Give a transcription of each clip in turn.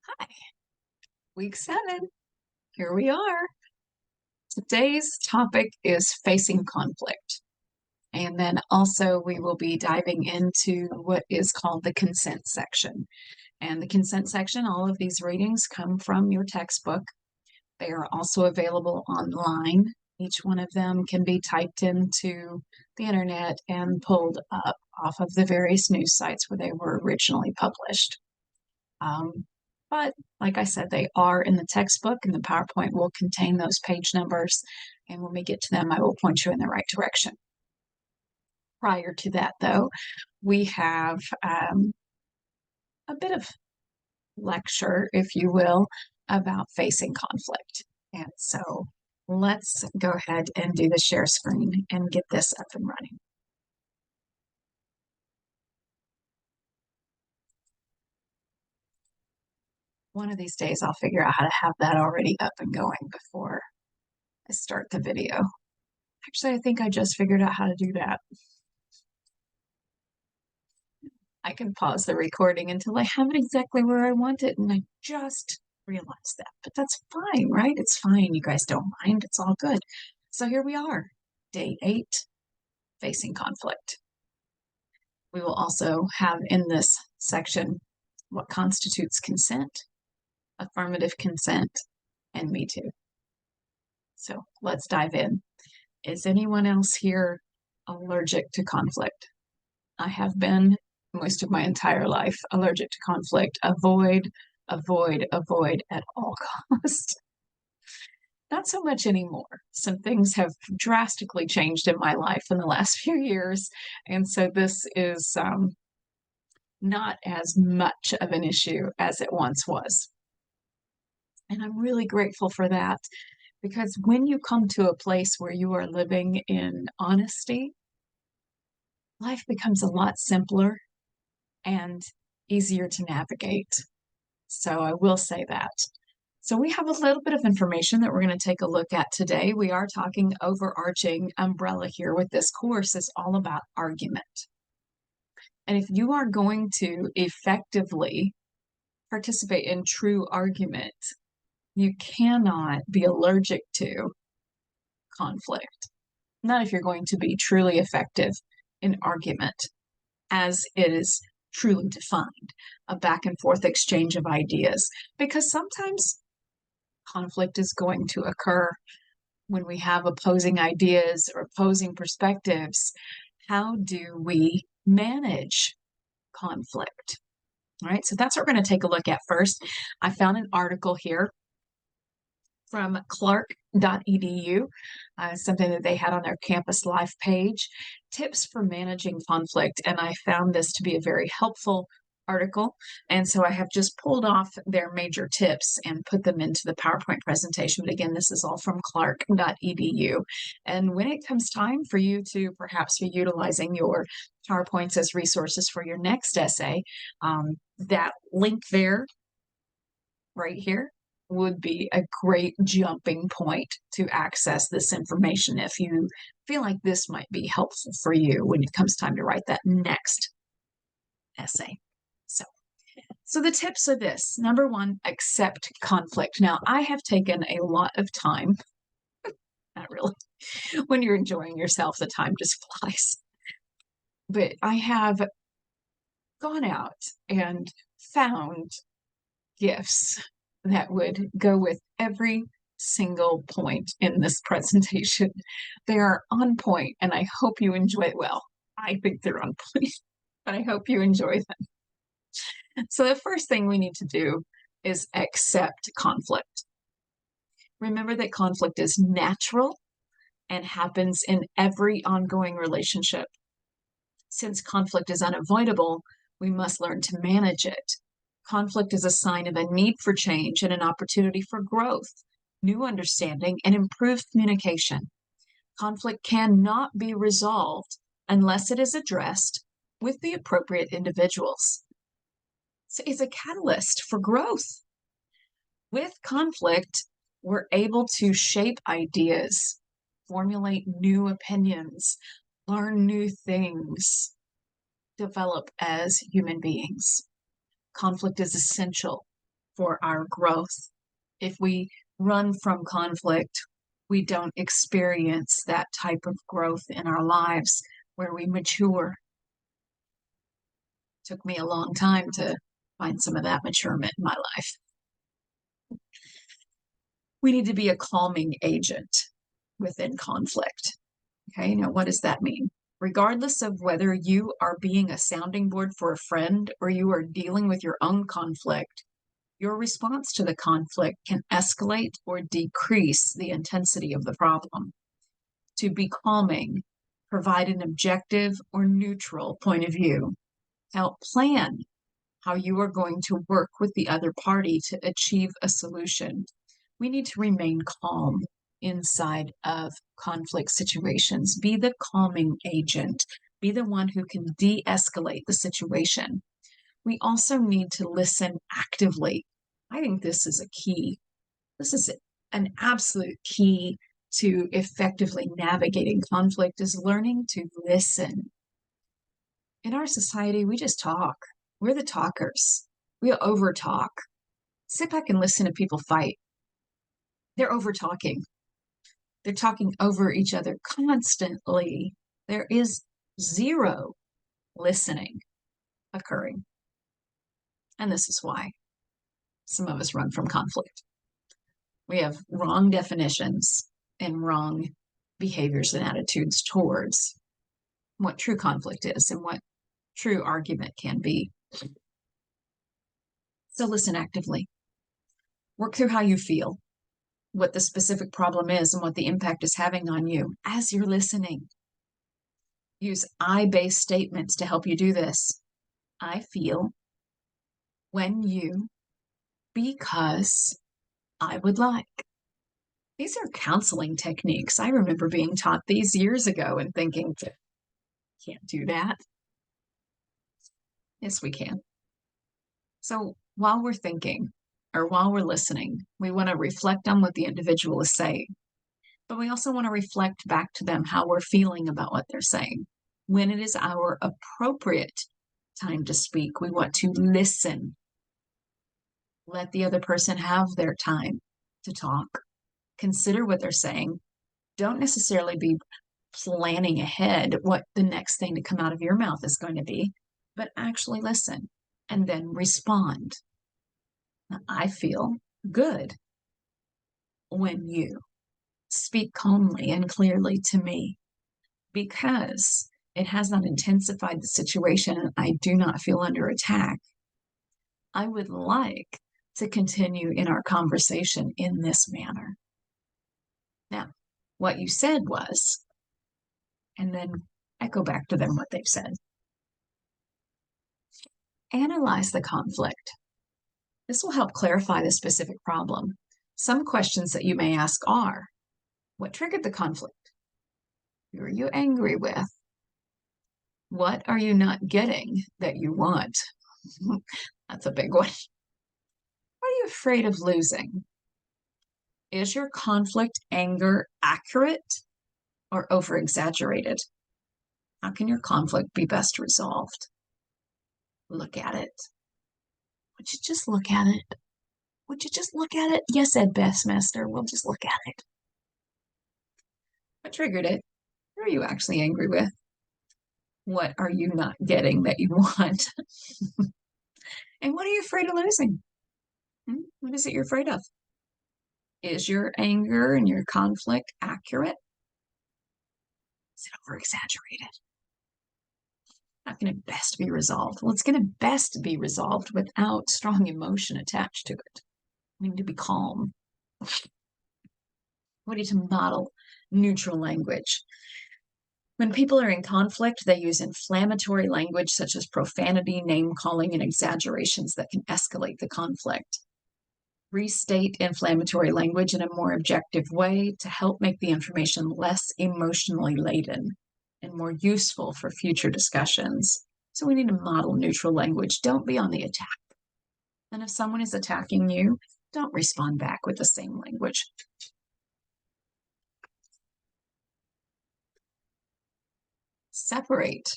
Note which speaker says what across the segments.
Speaker 1: Hi, week 7. Here we are. Today's topic is facing conflict. And then also, we will be diving into what is called the consent section. And the consent section, all of these readings come from your textbook. They are also available online. Each one of them can be typed into the internet and pulled up off of the various news sites where they were originally published. But like I said, they are in the textbook, and the PowerPoint will contain those page numbers. And when we get to them, I will point you in the right direction. Prior to that, though, we have a bit of lecture, if you will, about facing conflict. And so let's go ahead and do the share screen and get this up and running. One of these days, I'll figure out how to have that already up and going before I start the video. Actually, I think I just figured out how to do that. I can pause the recording until I have it exactly where I want it, and I just realized that. But that's fine, right? It's fine. You guys don't mind. It's all good. So here we are, day 8, facing conflict. We will also have in this section what constitutes consent, affirmative consent, and Me Too. So let's dive in. Is anyone else here allergic to conflict? I have been most of my entire life allergic to conflict. Avoid, avoid, avoid at all costs. Not so much anymore. Some things have drastically changed in my life in the last few years, and so this is not as much of an issue as it once was. And I'm really grateful for that, because when you come to a place where you are living in honesty, life becomes a lot simpler and easier to navigate. So I will say that. So we have a little bit of information that we're going to take a look at today. We are talking overarching umbrella here with this course is all about argument. And if you are going to effectively participate in true argument, you cannot be allergic to conflict. Not if you're going to be truly effective in argument as it is truly defined, a back and forth exchange of ideas, because sometimes conflict is going to occur when we have opposing ideas or opposing perspectives. How do we manage conflict? All right, so that's what we're going to take a look at first. I found an article here from clark.edu, something that they had on their campus life page, tips for managing conflict. And I found this to be a very helpful article. And so I have just pulled off their major tips and put them into the PowerPoint presentation. But again, this is all from clark.edu. And when it comes time for you to perhaps be utilizing your PowerPoints as resources for your next essay, that link there, right here, would be a great jumping point to access this information if you feel like this might be helpful for you when it comes time to write that next essay. So the tips are this. Number 1, accept conflict. Now, I have taken a lot of time, not really, when you're enjoying yourself, the time just flies. But I have gone out and found gifts that would go with every single point in this presentation. They are on point, and I hope you enjoy it. Well, I think they're on point, but I hope you enjoy them. So the first thing we need to do is accept conflict. Remember that conflict is natural and happens in every ongoing relationship. Since conflict is unavoidable, we must learn to manage it. Conflict is a sign of a need for change and an opportunity for growth, new understanding, and improved communication. Conflict cannot be resolved unless it is addressed with the appropriate individuals. So it's a catalyst for growth. With conflict, we're able to shape ideas, formulate new opinions, learn new things, develop as human beings. Conflict is essential for our growth. If we run from conflict, we don't experience that type of growth in our lives where we mature. It took me a long time to find some of that maturement in my life. We need to be a calming agent within conflict. Okay, now what does that mean? Regardless of whether you are being a sounding board for a friend or you are dealing with your own conflict, your response to the conflict can escalate or decrease the intensity of the problem. To be calming, provide an objective or neutral point of view. Help plan how you are going to work with the other party to achieve a solution. We need to remain calm inside of conflict situations. Be the calming agent. Be the one who can de-escalate the situation. We also need to listen actively. I think this is a key. This is an absolute key to effectively navigating conflict, is learning to listen. In our society, we just talk. We're the talkers. We over talk. Sit back and listen to people fight. They're over talking. They're talking over each other constantly. There is zero listening occurring. And this is why some of us run from conflict. We have wrong definitions and wrong behaviors and attitudes towards what true conflict is and what true argument can be. So listen actively. Work through how you feel, what the specific problem is, and what the impact is having on you as you're listening. Use I-based statements to help you do this. I feel, when you, because, I would like. These are counseling techniques. I remember being taught these years ago and thinking, can't do that. Yes, we can. So while we're thinking or while we're listening, we want to reflect on what the individual is saying, but we also want to reflect back to them how we're feeling about what they're saying. When it is our appropriate time to speak, we want to listen. Let the other person have their time to talk. Consider what they're saying. Don't necessarily be planning ahead what the next thing to come out of your mouth is going to be, but actually listen and then respond. Now, I feel good when you speak calmly and clearly to me because it has not intensified the situation and I do not feel under attack. I would like to continue in our conversation in this manner. Now, what you said was, and then echo back to them what they've said. Analyze the conflict. This will help clarify the specific problem. Some questions that you may ask are, what triggered the conflict? Who are you angry with? What are you not getting that you want? That's a big one. What are you afraid of losing? Is your conflict anger accurate or over-exaggerated? How can your conflict be best resolved? Look at it. Would you just look at it? Would you just look at it? Yes, Ed Bestmaster, we'll just look at it. What triggered it? Who are you actually angry with? What are you not getting that you want? And what are you afraid of losing? What is it you're afraid of? Is your anger and your conflict accurate? Is it over-exaggerated? How can it best be resolved? Well, it's going to best be resolved without strong emotion attached to it. We need to be calm. We need to model neutral language. When people are in conflict, they use inflammatory language such as profanity, name-calling, and exaggerations that can escalate the conflict. Restate inflammatory language in a more objective way to help make the information less emotionally laden and more useful for future discussions. So we need to model neutral language. Don't be on the attack. And if someone is attacking you, don't respond back with the same language. Separate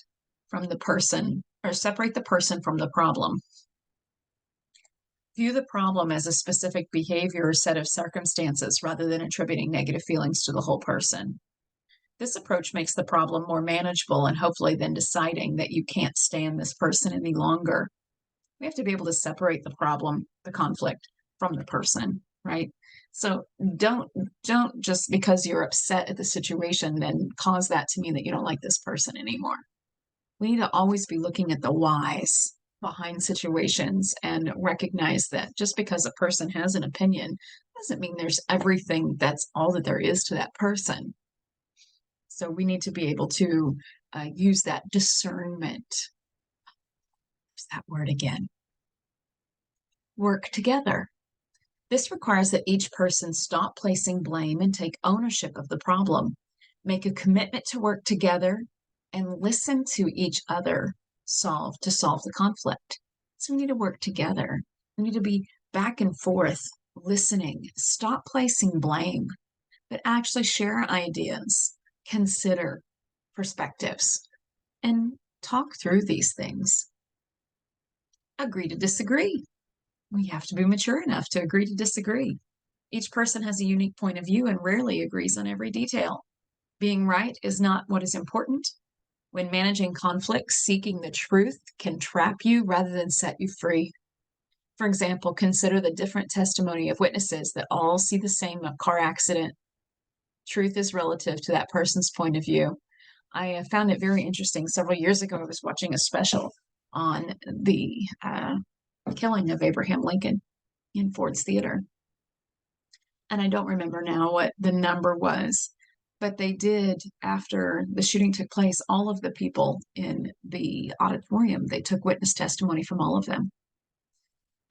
Speaker 1: from the person, or separate the person from the problem. View the problem as a specific behavior or set of circumstances rather than attributing negative feelings to the whole person. This approach makes the problem more manageable and hopefully then deciding that you can't stand this person any longer. We have to be able to separate the problem, the conflict, from the person, right? So don't just because you're upset at the situation then cause that to mean that you don't like this person anymore. We need to always be looking at the whys behind situations and recognize that just because a person has an opinion doesn't mean there's everything that's all that there is to that person. So we need to be able to use that discernment. Use that word again. Work together. This requires that each person stop placing blame and take ownership of the problem. Make a commitment to work together and listen to each other solve the conflict. So we need to work together. We need to be back and forth, listening. Stop placing blame, but actually share ideas, consider perspectives, and talk through these things. Agree to disagree. We have to be mature enough to agree to disagree. Each person has a unique point of view and rarely agrees on every detail. Being right is not what is important. When managing conflict, seeking the truth can trap you rather than set you free. For example, consider the different testimony of witnesses that all see the same car accident. Truth is relative to that person's point of view. I found it very interesting. Several years ago, I was watching a special on the killing of Abraham Lincoln in Ford's Theater. And I don't remember now what the number was, but they did, after the shooting took place, all of the people in the auditorium, they took witness testimony from all of them.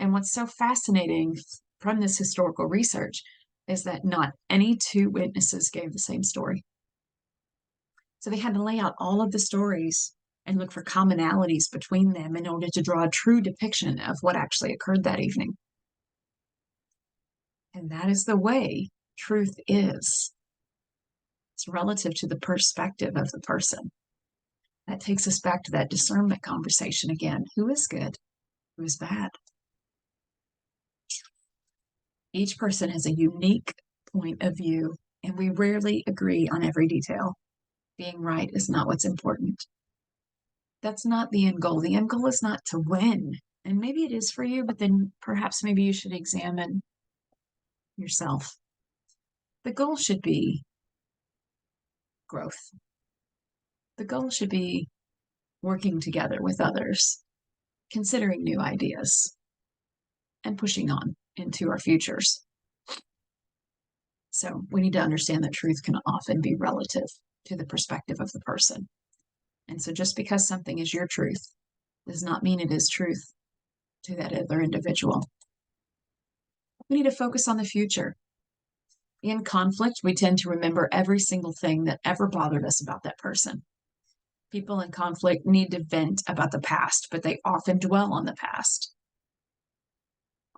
Speaker 1: And what's so fascinating from this historical research is that not any two witnesses gave the same story. So they had to lay out all of the stories and look for commonalities between them in order to draw a true depiction of what actually occurred that evening. And that is the way truth is. It's relative to the perspective of the person. That takes us back to that discernment conversation again. Who is good? Who is bad? Each person has a unique point of view, and we rarely agree on every detail. Being right is not what's important. That's not the end goal. The end goal is not to win. And maybe it is for you, but then perhaps maybe you should examine yourself. The goal should be growth. The goal should be working together with others, considering new ideas, and pushing on into our futures. So we need to understand that truth can often be relative to the perspective of the person. And so just because something is your truth does not mean it is truth to that other individual. We need to focus on the future. In conflict, we tend to remember every single thing that ever bothered us about that person. People in conflict need to vent about the past, but they often dwell on the past.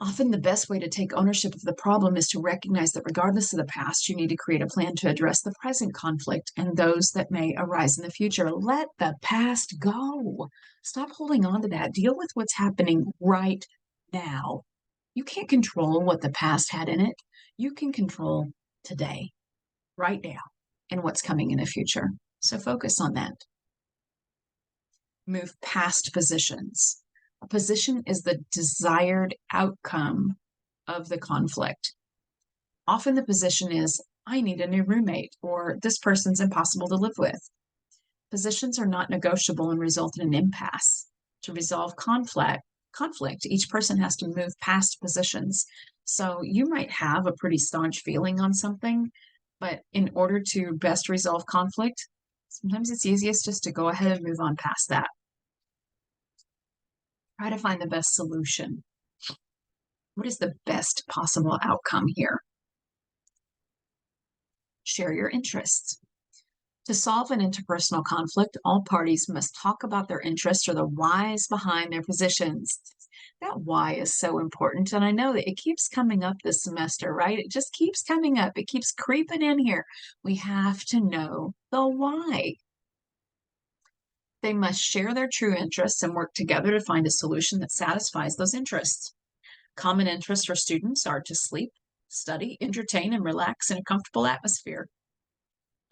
Speaker 1: Often the best way to take ownership of the problem is to recognize that regardless of the past, you need to create a plan to address the present conflict and those that may arise in the future. Let the past go. Stop holding on to that. Deal with what's happening right now. You can't control what the past had in it. You can control today, right now, and what's coming in the future. So focus on that. Move past positions. A position is the desired outcome of the conflict. Often the position is, I need a new roommate, or this person's impossible to live with. Positions are not negotiable and result in an impasse. To resolve conflict, each person has to move past positions. So you might have a pretty staunch feeling on something, but in order to best resolve conflict, sometimes it's easiest just to go ahead and move on past that. Try to find the best solution. What is the best possible outcome here? Share your interests. To solve an interpersonal conflict, all parties must talk about their interests or the whys behind their positions. That why is so important, and I know that it keeps coming up this semester, right? It just keeps coming up. It keeps creeping in here. We have to know the why. They must share their true interests and work together to find a solution that satisfies those interests. Common interests for students are to sleep, study, entertain, and relax in a comfortable atmosphere.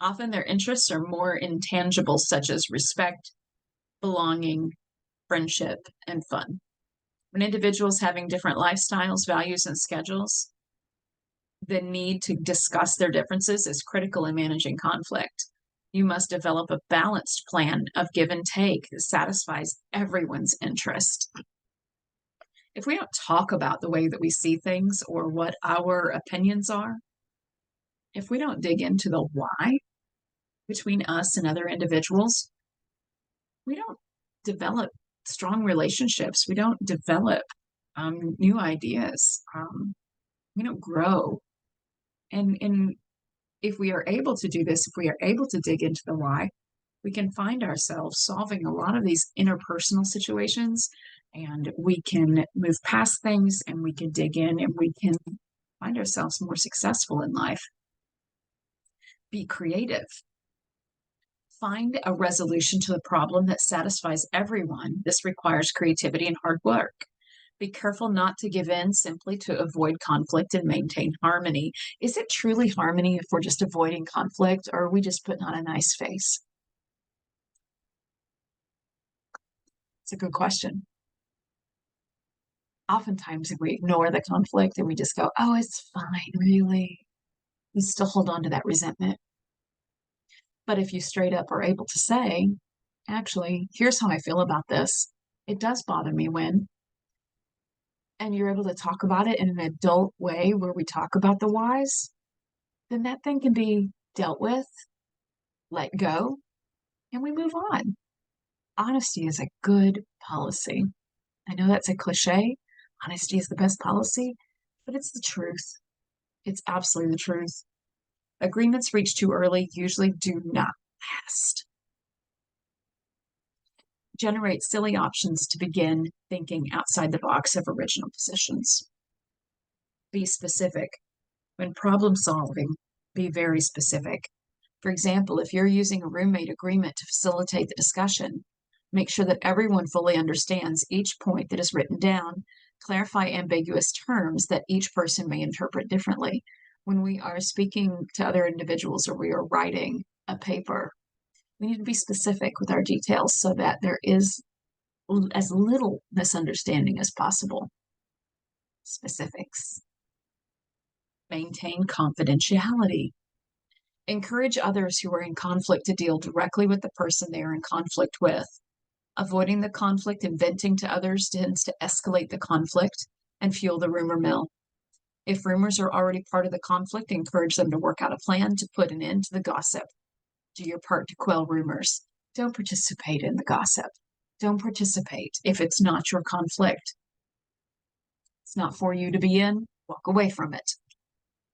Speaker 1: Often their interests are more intangible, such as respect, belonging, friendship, and fun. When individuals having different lifestyles, values, and schedules, the need to discuss their differences is critical in managing conflict. You must develop a balanced plan of give and take that satisfies everyone's interest. If we don't talk about the way that we see things or what our opinions are, if we don't dig into the why between us and other individuals, we don't develop strong relationships. We don't develop new ideas. We don't grow. And if we are able to do this, if we are able to dig into the why, we can find ourselves solving a lot of these interpersonal situations, and we can move past things, and we can dig in, and we can find ourselves more successful in life. Be creative. Find a resolution to the problem that satisfies everyone. This requires creativity and hard work. Be careful not to give in simply to avoid conflict and maintain harmony. Is it truly harmony if we're just avoiding conflict, or are we just putting on a nice face? It's a good question. Oftentimes, if we ignore the conflict and we just go, oh, it's fine, really, we still hold on to that resentment. But if you straight up are able to say, actually, here's how I feel about this. It does bother me when, and you're able to talk about it in an adult way where we talk about the whys, then that thing can be dealt with, let go, and we move on. Honesty is a good policy. I know that's a cliche. Honesty is the best policy, but it's the truth. It's absolutely the truth. Agreements reached too early usually do not last. Generate silly options to begin thinking outside the box of original positions. Be specific. When problem solving, be very specific. For example, if you're using a roommate agreement to facilitate the discussion, make sure that everyone fully understands each point that is written down. Clarify ambiguous terms that each person may interpret differently. When we are speaking to other individuals or we are writing a paper, we need to be specific with our details so that there is as little misunderstanding as possible. Specifics. Maintain confidentiality. Encourage others who are in conflict to deal directly with the person they are in conflict with. Avoiding the conflict and venting to others tends to escalate the conflict and fuel the rumor mill. If rumors are already part of the conflict, encourage them to work out a plan to put an end to the gossip. Do your part to quell rumors. Don't participate in the gossip. Don't participate if it's not your conflict. It's not for you to be in. Walk away from it.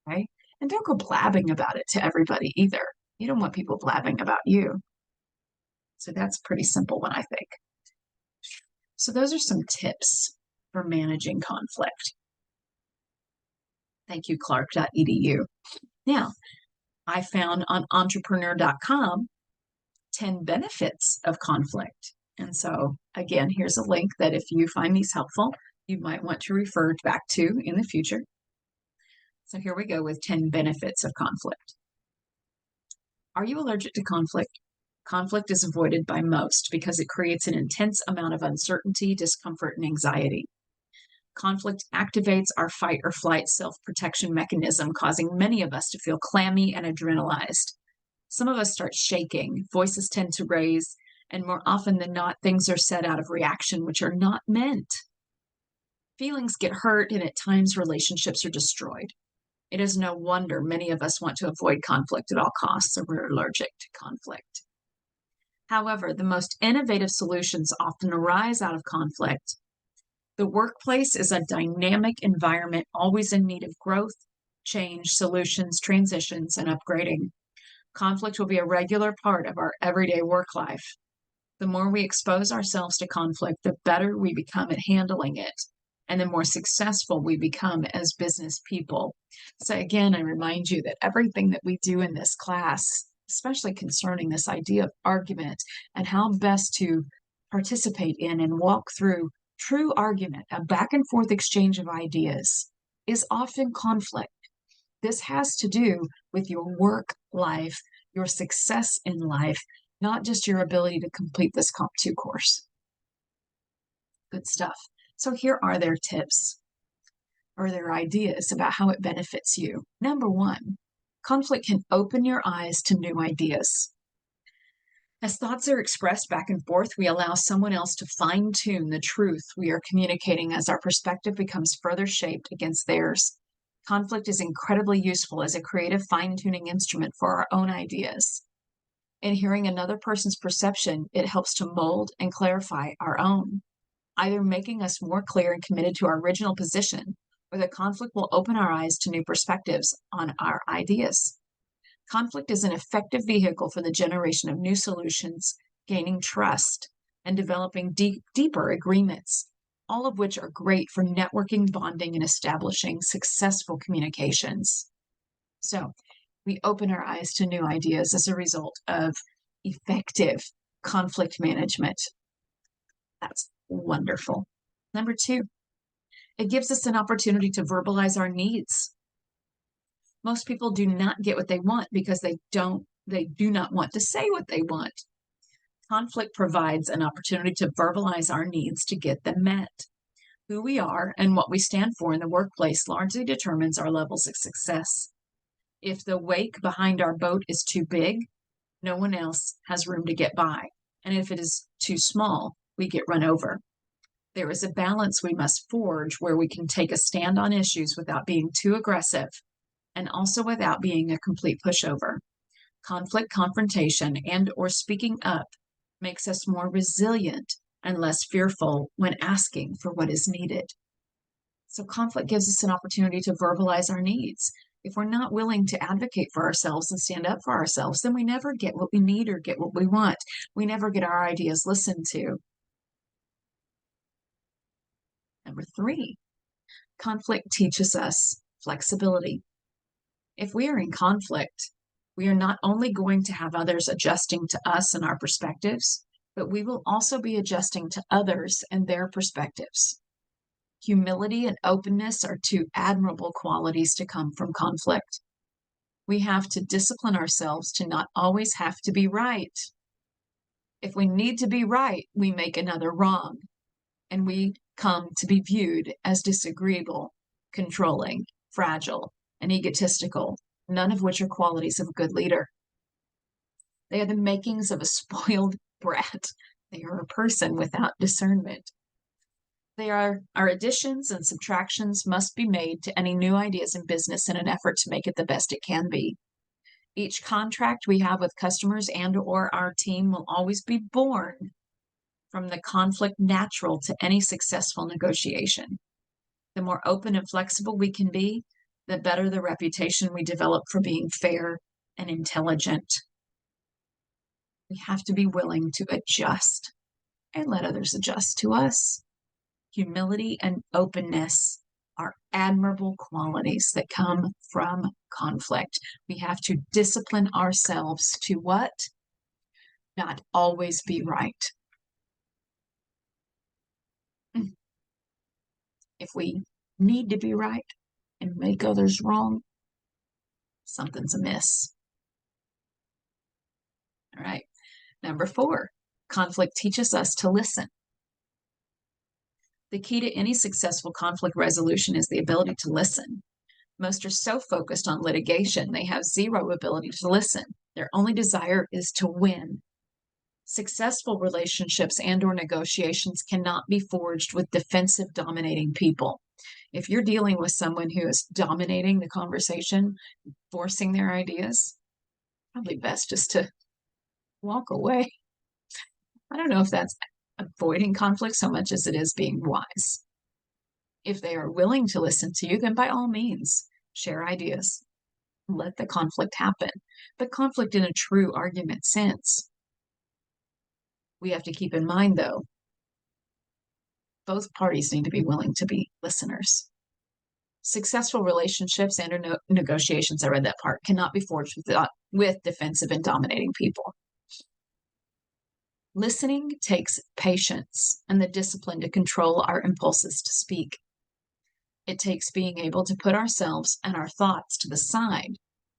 Speaker 1: Okay? And don't go blabbing about it to everybody either. You don't want people blabbing about you. So that's pretty simple one, I think. So those are some tips for managing conflict. Thank you, clark.edu. Now, I found on entrepreneur.com 10 benefits of conflict. And so, again, here's a link that if you find these helpful, you might want to refer back to in the future. So here we go with 10 benefits of conflict. Are you allergic to conflict? Conflict is avoided by most because it creates an intense amount of uncertainty, discomfort, and anxiety. Conflict activates our fight or flight self-protection mechanism, causing many of us to feel clammy and adrenalized. Some of us start shaking, voices tend to raise, and more often than not, things are said out of reaction, which are not meant. Feelings get hurt, and at times relationships are destroyed. It is no wonder many of us want to avoid conflict at all costs, or we're allergic to conflict. However, the most innovative solutions often arise out of conflict. The workplace is a dynamic environment, always in need of growth, change, solutions, transitions, and upgrading. Conflict will be a regular part of our everyday work life. The more we expose ourselves to conflict, the better we become at handling it, and the more successful we become as business people. So again, I remind you that everything that we do in this class, especially concerning this idea of argument and how best to participate in and walk through true argument, a back and forth exchange of ideas, is often conflict. This has to do with your work life, your success in life, not just your ability to complete this Comp 2 course. Good stuff. So here are their tips or their ideas about how it benefits you. Number one, conflict can open your eyes to new ideas. As thoughts are expressed back and forth, we allow someone else to fine-tune the truth we are communicating as our perspective becomes further shaped against theirs. Conflict is incredibly useful as a creative fine-tuning instrument for our own ideas. In hearing another person's perception, it helps to mold and clarify our own, either making us more clear and committed to our original position, or the conflict will open our eyes to new perspectives on our ideas. Conflict is an effective vehicle for the generation of new solutions, gaining trust, and developing deeper agreements, all of which are great for networking, bonding, and establishing successful communications. So we open our eyes to new ideas as a result of effective conflict management. That's wonderful. Number two, it gives us an opportunity to verbalize our needs. Most people do not get what they want because they do not want to say what they want. Conflict provides an opportunity to verbalize our needs to get them met. Who we are and what we stand for in the workplace largely determines our levels of success. If the wake behind our boat is too big, no one else has room to get by. And if it is too small, we get run over. There is a balance we must forge where we can take a stand on issues without being too aggressive and also without being a complete pushover. Conflict, confrontation, and or speaking up makes us more resilient and less fearful when asking for what is needed. So conflict gives us an opportunity to verbalize our needs. If we're not willing to advocate for ourselves and stand up for ourselves, then we never get what we need or get what we want. We never get our ideas listened to. Number three, conflict teaches us flexibility. If we are in conflict, we are not only going to have others adjusting to us and our perspectives, but we will also be adjusting to others and their perspectives. Humility and openness are two admirable qualities to come from conflict. We have to discipline ourselves to not always have to be right. If we need to be right, we make another wrong, and we come to be viewed as disagreeable, controlling, fragile, and egotistical, none of which are qualities of a good leader. They are the makings of a spoiled brat. They are a person without discernment. Our additions and subtractions must be made to any new ideas in business in an effort to make it the best it can be. Each contract we have with customers and or our team will always be born from the conflict natural to any successful negotiation. The more open and flexible we can be, the better the reputation we develop for being fair and intelligent. We have to be willing to adjust and let others adjust to us. Humility and openness are admirable qualities that come from conflict. We have to discipline ourselves to what? Not always be right. If we need to be right and make others wrong, something's amiss. All right. Number four, conflict teaches us to listen. The key to any successful conflict resolution is the ability to listen. Most are so focused on litigation, they have zero ability to listen. Their only desire is to win. Successful relationships and or negotiations cannot be forged with defensive, dominating people. If you're dealing with someone who is dominating the conversation, forcing their ideas, probably best just to walk away. I don't know if that's avoiding conflict so much as it is being wise. If they are willing to listen to you, then by all means, share ideas. Let the conflict happen, but conflict in a true argument sense. We have to keep in mind, though, both parties need to be willing to be listeners. Successful relationships and or negotiations, I read that part, cannot be forged with defensive and dominating people. Listening takes patience and the discipline to control our impulses to speak. It takes being able to put ourselves and our thoughts to the side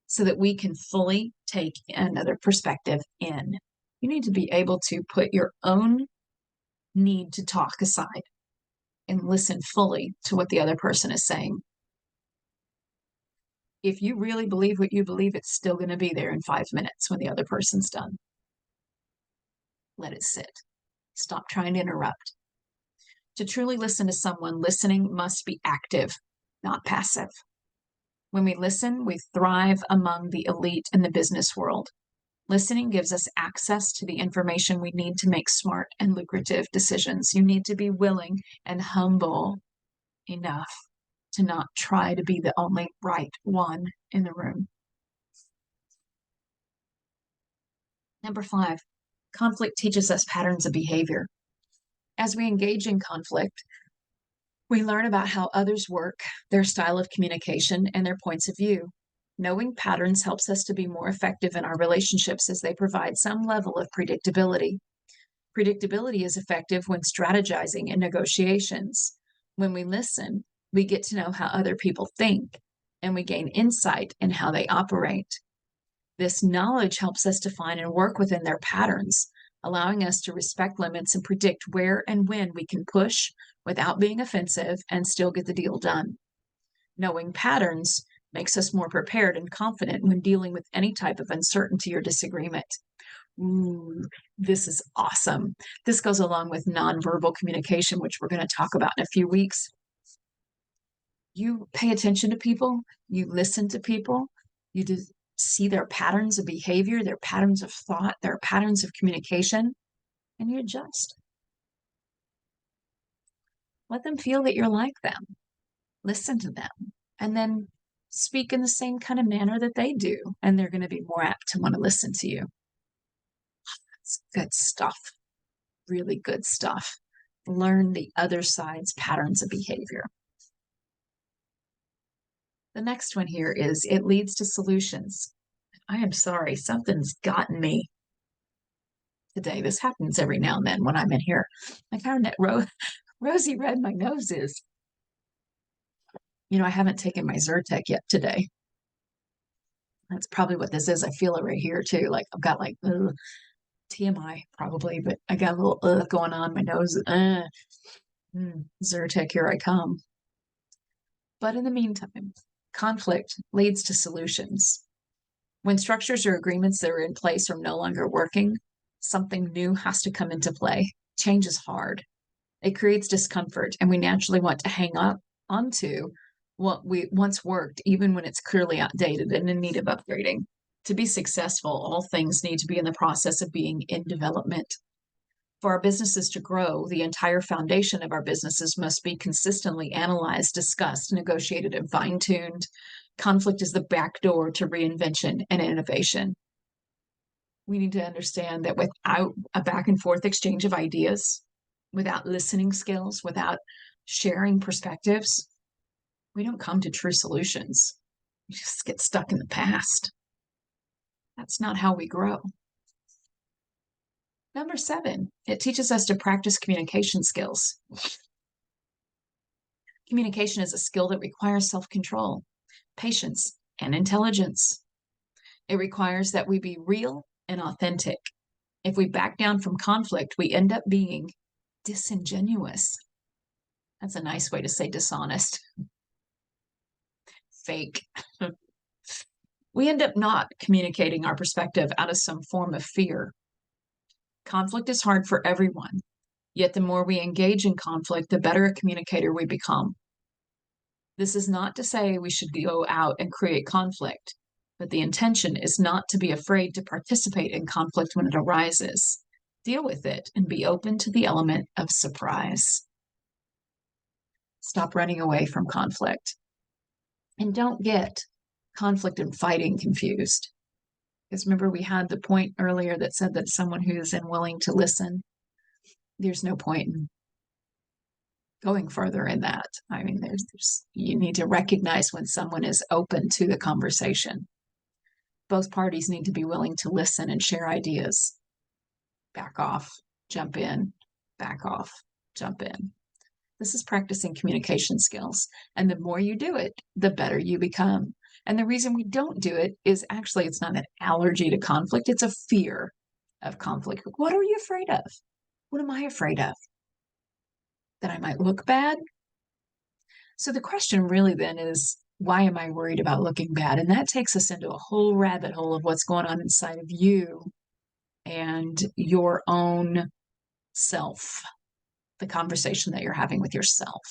Speaker 1: so that we can fully take another perspective in. You need to be able to put your own need to talk aside and listen fully to what the other person is saying. If you really believe what you believe, it's still going to be there in 5 minutes when the other person's done. Let it sit. Stop trying to interrupt. To truly listen to someone, listening must be active, not passive. When we listen, we thrive among the elite in the business world. Listening gives us access to the information we need to make smart and lucrative decisions. You need to be willing and humble enough to not try to be the only right one in the room. Number 5, conflict teaches us patterns of behavior. As we engage in conflict, we learn about how others work, their style of communication, and their points of view. Knowing patterns helps us to be more effective in our relationships as they provide some level of predictability. Predictability is effective when strategizing in negotiations. When we listen, we get to know how other people think, and we gain insight in how they operate. This knowledge helps us define and work within their patterns, allowing us to respect limits and predict where and when we can push without being offensive and still get the deal done. Knowing patterns makes us more prepared and confident when dealing with any type of uncertainty or disagreement. Ooh, this is awesome. This goes along with nonverbal communication, which we're going to talk about in a few weeks. You pay attention to people, you listen to people, you see their patterns of behavior, their patterns of thought, their patterns of communication, and you adjust. Let them feel that you're like them. Listen to them, and then speak in the same kind of manner that they do, and they're going to be more apt to want to listen to you. It's good stuff. Really good stuff. Learn the other side's patterns of behavior. The next one here is it leads to solutions. I am sorry, something's gotten me today. This happens every now and then when I'm in here. Like how rosy red my nose is. You know, I haven't taken my Zyrtec yet today. That's probably what this is. I feel it right here too. Like I've got like TMI probably, but I got a little going on my nose. Zyrtec, here I come. But in the meantime, conflict leads to solutions. When structures or agreements that are in place are no longer working, something new has to come into play. Change is hard. It creates discomfort, and we naturally want to hang up onto what we once worked, even when it's clearly outdated and in need of upgrading. To be successful, all things need to be in the process of being in development. For our businesses to grow, the entire foundation of our businesses must be consistently analyzed, discussed, negotiated, and fine-tuned. Conflict is the back door to reinvention and innovation. We need to understand that without a back and forth exchange of ideas, without listening skills, without sharing perspectives, we don't come to true solutions. We just get stuck in the past. That's not how we grow. Number 7, it teaches us to practice communication skills. Communication is a skill that requires self-control, patience, and intelligence. It requires that we be real and authentic. If we back down from conflict, we end up being disingenuous. That's a nice way to say dishonest. Fake. We end up not communicating our perspective out of some form of fear. Conflict is hard for everyone, yet the more we engage in conflict, the better a communicator we become. This is not to say we should go out and create conflict, but the intention is not to be afraid to participate in conflict when it arises. Deal with it and be open to the element of surprise. Stop running away from conflict. And don't get conflict and fighting confused. Because remember, we had the point earlier that said that someone who's unwilling to listen, there's no point in going further in that. I mean, you need to recognize when someone is open to the conversation. Both parties need to be willing to listen and share ideas. Back off. jump in, back off, jump in. This is practicing communication skills. And the more you do it, the better you become. And the reason we don't do it is actually it's not an allergy to conflict, it's a fear of conflict. What are you afraid of? What am I afraid of? That I might look bad? So the question really then is, why am I worried about looking bad? And that takes us into a whole rabbit hole of what's going on inside of you and your own self, the conversation that you're having with yourself.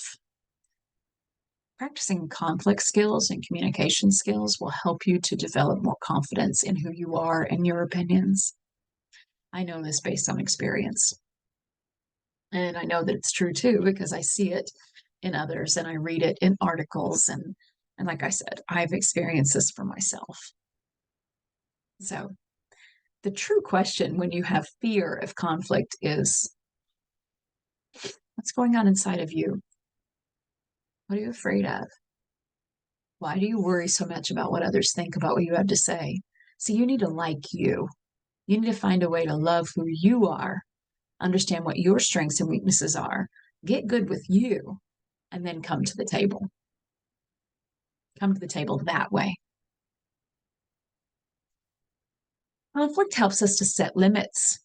Speaker 1: Practicing conflict skills and communication skills will help you to develop more confidence in who you are and your opinions. I know this based on experience. And I know that it's true too, because I see it in others and I read it in articles. And like I said, I've experienced this for myself. So the true question when you have fear of conflict is, what's going on inside of you? What are you afraid of? Why do you worry so much about what others think about what you have to say? See, you need to like you. You need to find a way to love who you are, understand what your strengths and weaknesses are, get good with you, and then come to the table. Come to the table that way. Conflict helps us to set limits,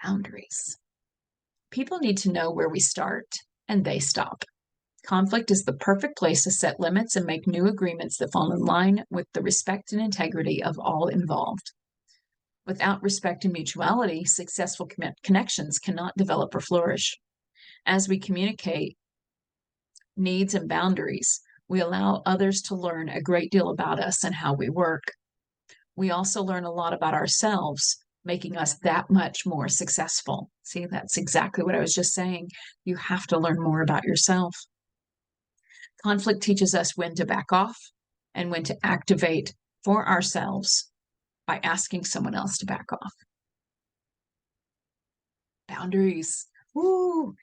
Speaker 1: boundaries. People need to know where we start and they stop. Conflict is the perfect place to set limits and make new agreements that fall in line with the respect and integrity of all involved. Without respect and mutuality, successful connections cannot develop or flourish. As we communicate needs and boundaries, we allow others to learn a great deal about us and how we work. We also learn a lot about ourselves, making us that much more successful. See, that's exactly what I was just saying. You have to learn more about yourself. Conflict teaches us when to back off and when to activate for ourselves by asking someone else to back off. Boundaries. Ooh,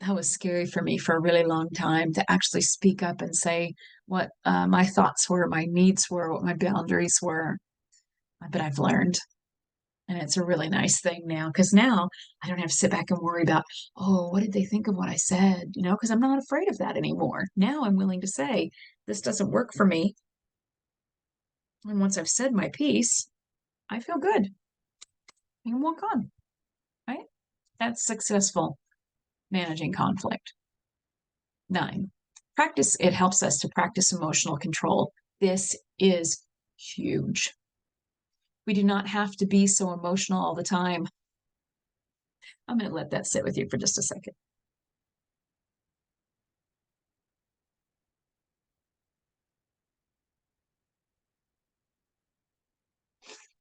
Speaker 1: that was scary for me for a really long time, to actually speak up and say what my thoughts were, my needs were, what my boundaries were. But I've learned. And it's a really nice thing now, because now I don't have to sit back and worry about, oh, what did they think of what I said? Because I'm not afraid of that anymore. Now I'm willing to say, this doesn't work for me. And once I've said my piece, I feel good. You can walk on, right? That's successful managing conflict. 9, practice. It helps us to practice emotional control. This is huge. We do not have to be so emotional all the time. I'm going to let that sit with you for just a second.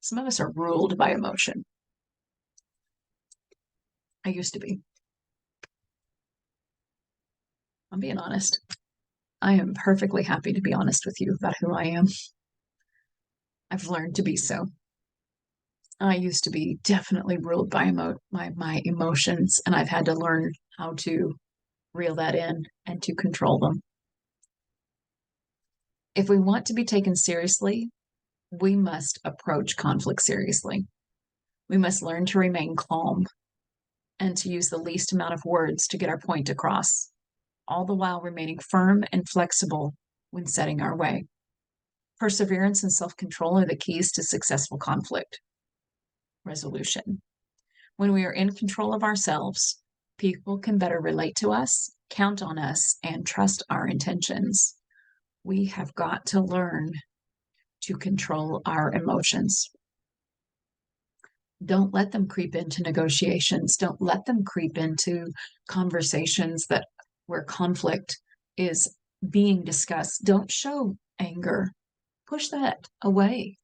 Speaker 1: Some of us are ruled by emotion. I used to be. I'm being honest. I am perfectly happy to be honest with you about who I am. I've learned to be so. I used to be definitely ruled by my emotions, and I've had to learn how to reel that in and to control them. If we want to be taken seriously, we must approach conflict seriously. We must learn to remain calm and to use the least amount of words to get our point across, all the while remaining firm and flexible when setting our way. Perseverance and self-control are the keys to successful conflict resolution. When we are in control of ourselves, people can better relate to us, count on us, and trust our intentions. We have got to learn to control our emotions. Don't let them creep into negotiations. Don't let them creep into conversations where conflict is being discussed. Don't show anger. Push that away.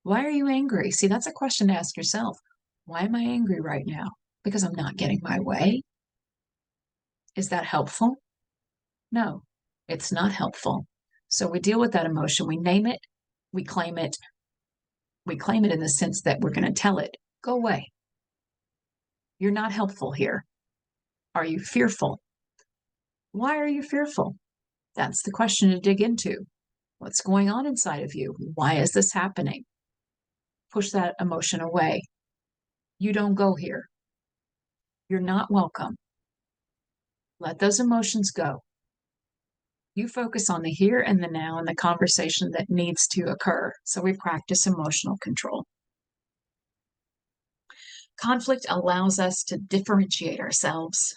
Speaker 1: Why are you angry? See, that's a question to ask yourself. Why am I angry right now? Because I'm not getting my way? Is that helpful? No, it's not helpful. So we deal with that emotion. We name it. We claim it. We claim it in the sense that we're going to tell it, go away. You're not helpful here. Are you fearful? Why are you fearful? That's the question to dig into. What's going on inside of you? Why is this happening? Push that emotion away. You don't go here. You're not welcome. Let those emotions go. You focus on the here and the now and the conversation that needs to occur. So we practice emotional control. Conflict allows us to differentiate ourselves.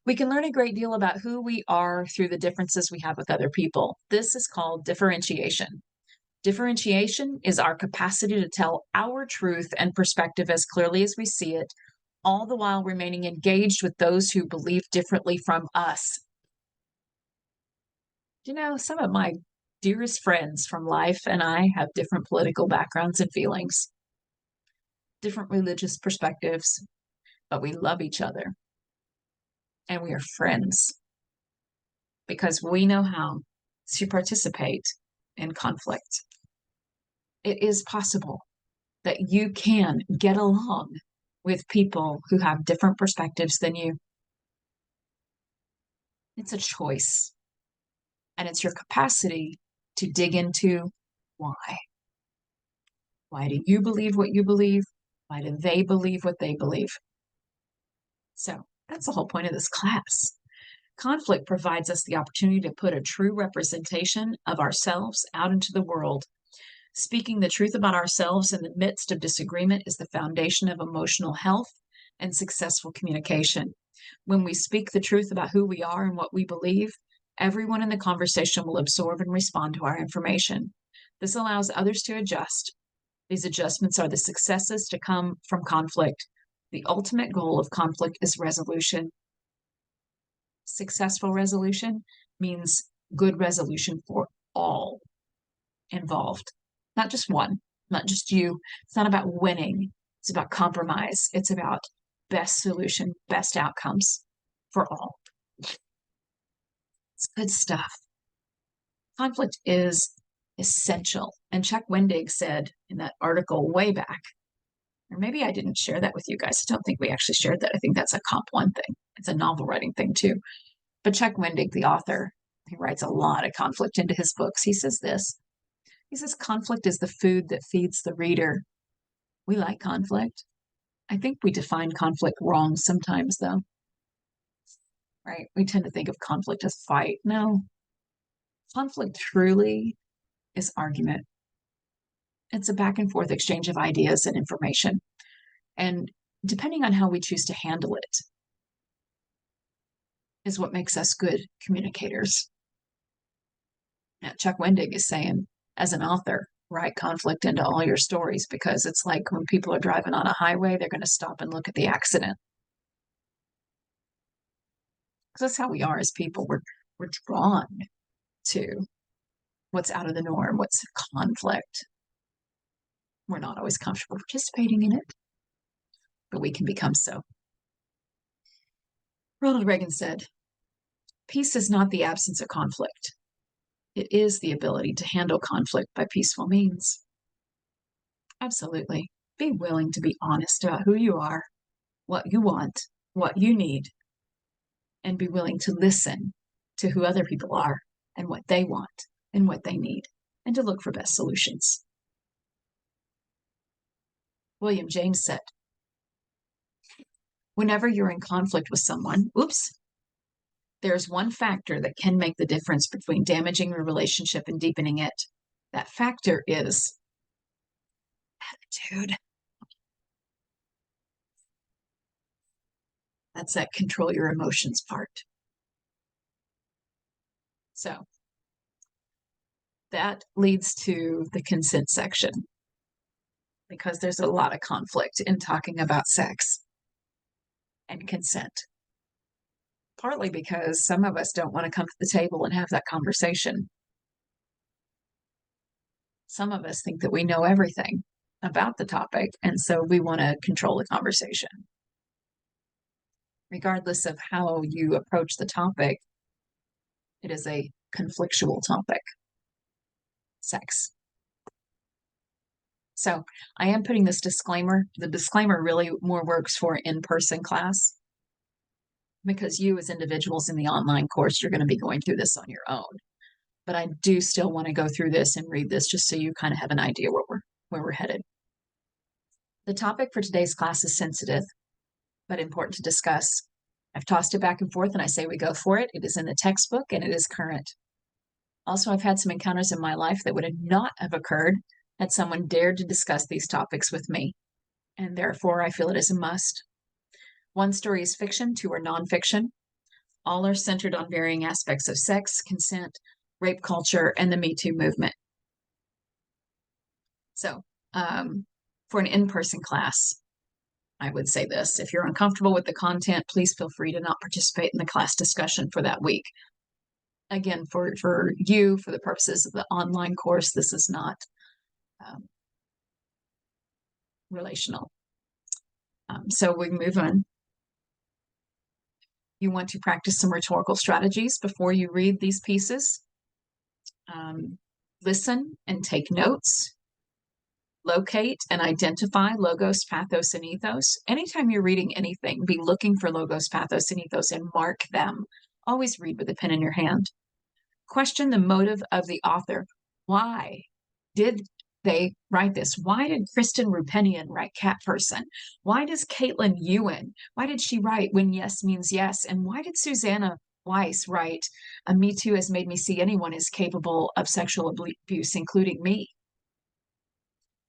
Speaker 1: We can learn a great deal about who we are through the differences we have with other people. This is called differentiation. Differentiation is our capacity to tell our truth and perspective as clearly as we see it, all the while remaining engaged with those who believe differently from us. You know, some of my dearest friends from life and I have different political backgrounds and feelings, different religious perspectives, but we love each other and we are friends because we know how to participate in conflict. It is possible that you can get along with people who have different perspectives than you. It's a choice, and it's your capacity to dig into why. Why do you believe what you believe? Why do they believe what they believe? So that's the whole point of this class. Conflict provides us the opportunity to put a true representation of ourselves out into the world. Speaking the truth about ourselves in the midst of disagreement is the foundation of emotional health and successful communication. When we speak the truth about who we are and what we believe, everyone in the conversation will absorb and respond to our information. This allows others to adjust. These adjustments are the successes to come from conflict. The ultimate goal of conflict is resolution. Successful resolution means good resolution for all involved, not just one, not just you. It's not about winning. It's about compromise. It's about best solution, best outcomes for all. It's good stuff. Conflict is essential. And Chuck Wendig said in that article way back, or maybe I didn't share that with you guys. I don't think we actually shared that. I think that's a Comp One thing. It's a novel writing thing too. But Chuck Wendig, the author, he writes a lot of conflict into his books. He says this. He says, conflict is the food that feeds the reader. We like conflict. I think we define conflict wrong sometimes, though. Right? We tend to think of conflict as fight. No. Conflict truly is argument. It's a back and forth exchange of ideas and information. And depending on how we choose to handle it is what makes us good communicators. Now, Chuck Wendig is saying, as an author, write conflict into all your stories because it's like when people are driving on a highway, they're going to stop and look at the accident. Because that's how we are as people. We're drawn to what's out of the norm, what's conflict. We're not always comfortable participating in it, but we can become so. Ronald Reagan said, peace is not the absence of conflict. It is the ability to handle conflict by peaceful means. Absolutely. Be willing to be honest about who you are, what you want, what you need, and be willing to listen to who other people are and what they want and what they need, and to look for best solutions. William James said, whenever you're in conflict with someone, there's one factor that can make the difference between damaging your relationship and deepening it. That factor is attitude. That's that control your emotions part. So that leads to the consent section, because there's a lot of conflict in talking about sex and consent. Partly because some of us don't want to come to the table and have that conversation. Some of us think that we know everything about the topic, and so we want to control the conversation. Regardless of how you approach the topic, it is a conflictual topic, sex. So I am putting this disclaimer. The disclaimer really more works for in-person class, because you as individuals in the online course, you're going to be going through this on your own. But I do still want to go through this and read this just so you kind of have an idea where we're headed. The topic for today's class is sensitive, but important to discuss. I've tossed it back and forth and I say we go for it. It is in the textbook and it is current. Also, I've had some encounters in my life that would not have occurred had someone dared to discuss these topics with me, and therefore I feel it is a must. One story is fiction, two are nonfiction. All are centered on varying aspects of sex, consent, rape culture, and the Me Too movement. So, for an in-person class, I would say this: if you're uncomfortable with the content, please feel free to not participate in the class discussion for that week. Again, for you, for the purposes of the online course, this is not relational. So we move on. You want to practice some rhetorical strategies before you read these pieces. Listen and take notes. Locate and identify logos, pathos, and ethos. Anytime you're reading anything, be looking for logos, pathos, and ethos and mark them. Always read with a pen in your hand. Question the motive of the author. Why did they write this? Why did Kristen Roupenian write Cat Person? Why does Caitlin Ewan? Why did she write When Yes Means Yes? And why did Susanna Weiss write A Me Too has made me see anyone is capable of sexual abuse, including me?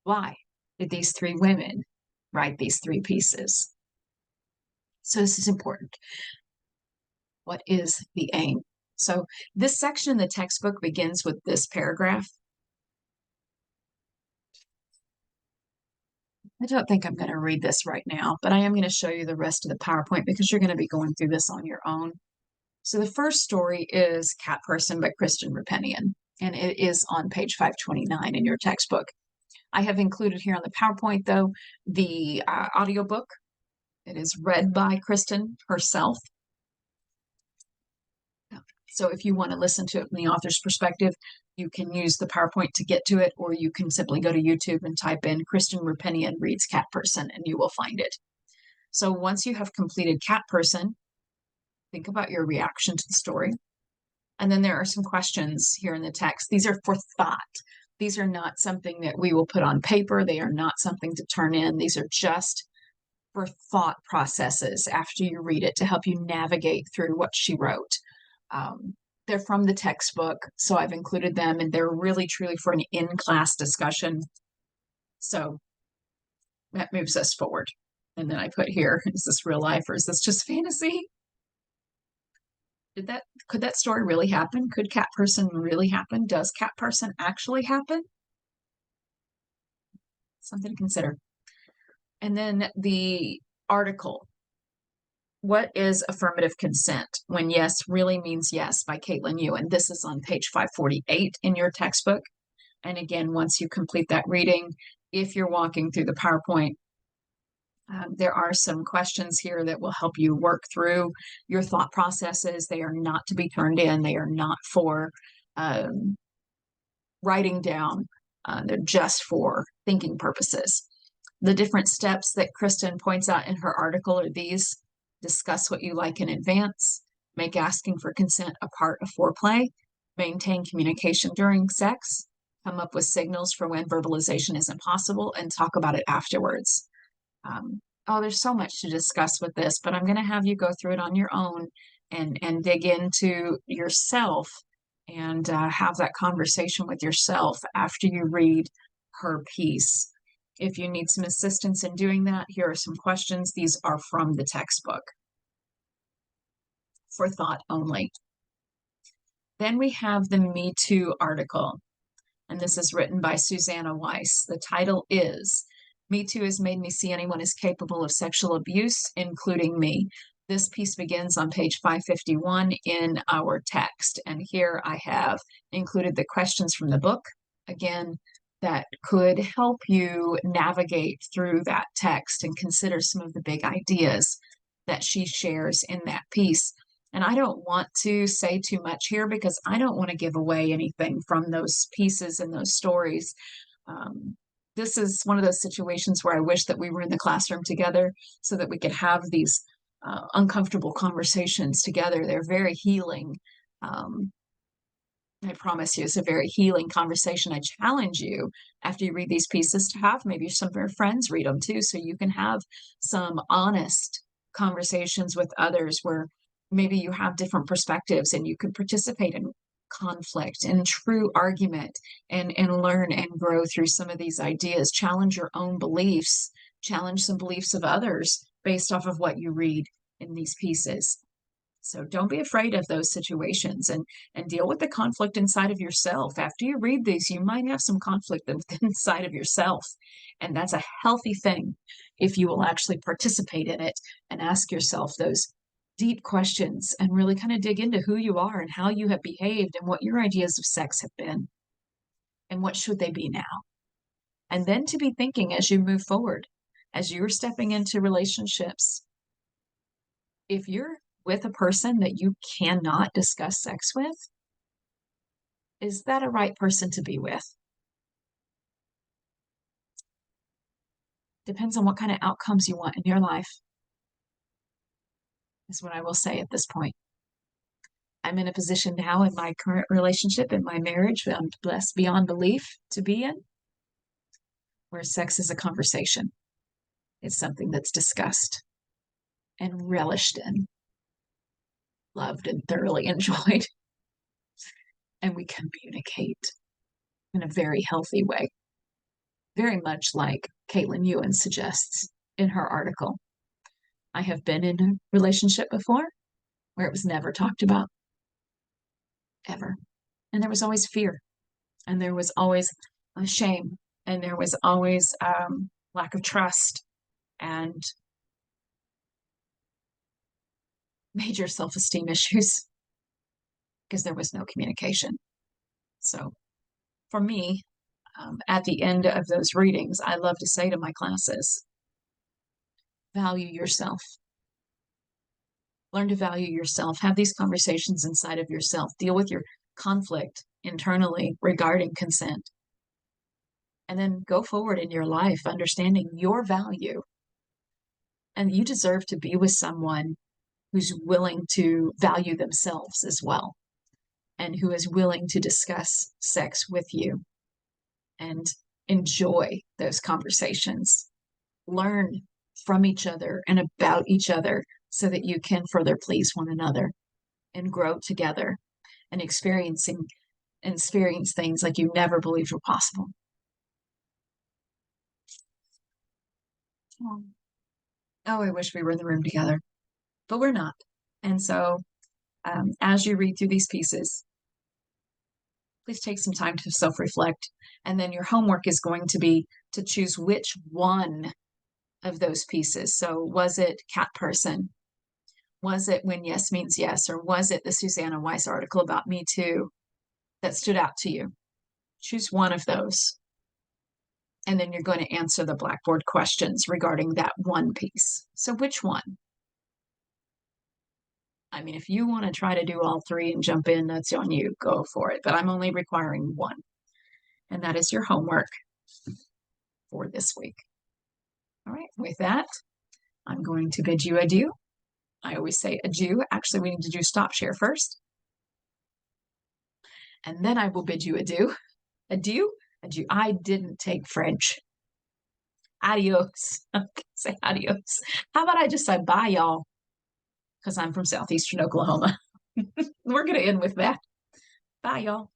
Speaker 1: Why did these three women write these three pieces? So this is important. What is the aim? So this section in the textbook begins with this paragraph. I don't think I'm going to read this right now, but I am going to show you the rest of the PowerPoint because you're going to be going through this on your own. So the first story is Cat Person by Kristen Roupenian, and it is on page 529 in your textbook. I have included here on the PowerPoint, though, the audiobook. It is read by Kristen herself. So if you want to listen to it from the author's perspective, you can use the PowerPoint to get to it, or you can simply go to YouTube and type in Kristen Roupenian reads Cat Person, and you will find it. So once you have completed Cat Person, think about your reaction to the story. And then there are some questions here in the text. These are for thought. These are not something that we will put on paper. They are not something to turn in. These are just for thought processes after you read it to help you navigate through what she wrote. They're from the textbook, so I've included them, and they're really truly for an in-class discussion. So that moves us forward. And then I put here, is this real life or is this just fantasy? Could that story really happen? Could Cat Person really happen? Does Cat Person actually happen? Something to consider. And then the article. What is affirmative consent? When yes really means yes, by Caitlin Ewan. This is on page 548 in your textbook. And again, once you complete that reading, if you're walking through the PowerPoint, there are some questions here that will help you work through your thought processes. They are not to be turned in. They are not for writing down. They're just for thinking purposes. The different steps that Kristen points out in her article are these: discuss what you like in advance, make asking for consent a part of foreplay, maintain communication during sex, come up with signals for when verbalization isn't possible, and talk about it afterwards. There's so much to discuss with this, but I'm going to have you go through it on your own and dig into yourself and have that conversation with yourself after you read her piece. If you need some assistance in doing that, here are some questions. These are from the textbook for thought only. Then we have the Me Too article, and this is written by Susanna Weiss. The title is Me Too has made me see anyone is capable of sexual abuse, including me. This piece begins on page 551 in our text, and here I have included the questions from the book, again, that could help you navigate through that text and consider some of the big ideas that she shares in that piece. And I don't want to say too much here because I don't want to give away anything from those pieces and those stories. This is one of those situations where I wish that we were in the classroom together so that we could have these uncomfortable conversations together. They're very healing. I promise you, it's a very healing conversation. I challenge you after you read these pieces to have maybe some of your friends read them too, so you can have some honest conversations with others where maybe you have different perspectives and you can participate in conflict and true argument and learn and grow through some of these ideas. Challenge your own beliefs, challenge some beliefs of others based off of what you read in these pieces. So don't be afraid of those situations and deal with the conflict inside of yourself. After you read these, you might have some conflict inside of yourself. And that's a healthy thing if you will actually participate in it and ask yourself those deep questions and really kind of dig into who you are and how you have behaved and what your ideas of sex have been and what should they be now. And then to be thinking as you move forward, as you're stepping into relationships, if you're with a person that you cannot discuss sex with, is that a right person to be with? Depends on what kind of outcomes you want in your life, is what I will say at this point. I'm in a position now in my current relationship, in my marriage, I'm blessed beyond belief to be in, where sex is a conversation. It's something that's discussed and relished in, loved and thoroughly enjoyed. And we communicate in a very healthy way, very much like Caitlin Ewan suggests in her article. I have been in a relationship before where it was never talked about, ever. And there was always fear, and there was always shame, and there was always lack of trust and major self-esteem issues because there was no communication. So for me, at the end of those readings, I love to say to my classes, value yourself. Learn to value yourself. Have these conversations inside of yourself. Deal with your conflict internally regarding consent. And then go forward in your life, understanding your value. And you deserve to be with someone who's willing to value themselves as well, and who is willing to discuss sex with you and enjoy those conversations. Learn from each other and about each other so that you can further please one another and grow together and experience things like you never believed were possible. Oh, I wish we were in the room together, but we're not. And so as you read through these pieces, please take some time to self-reflect. And then your homework is going to be to choose which one of those pieces. So was it Cat Person? Was it When Yes Means Yes? Or was it the Susanna Weiss article about Me Too that stood out to you? Choose one of those. And then you're going to answer the Blackboard questions regarding that one piece. So which one? I mean, if you want to try to do all three and jump in, that's on you. Go for it. But I'm only requiring one. And that is your homework for this week. All right, with that, I'm going to bid you adieu. I always say adieu. Actually, we need to do stop share first. And then I will bid you adieu. Adieu, adieu. I didn't take French. Adios. Say adios. How about I just say bye, y'all? Because I'm from southeastern Oklahoma. We're going to end with that. Bye, y'all.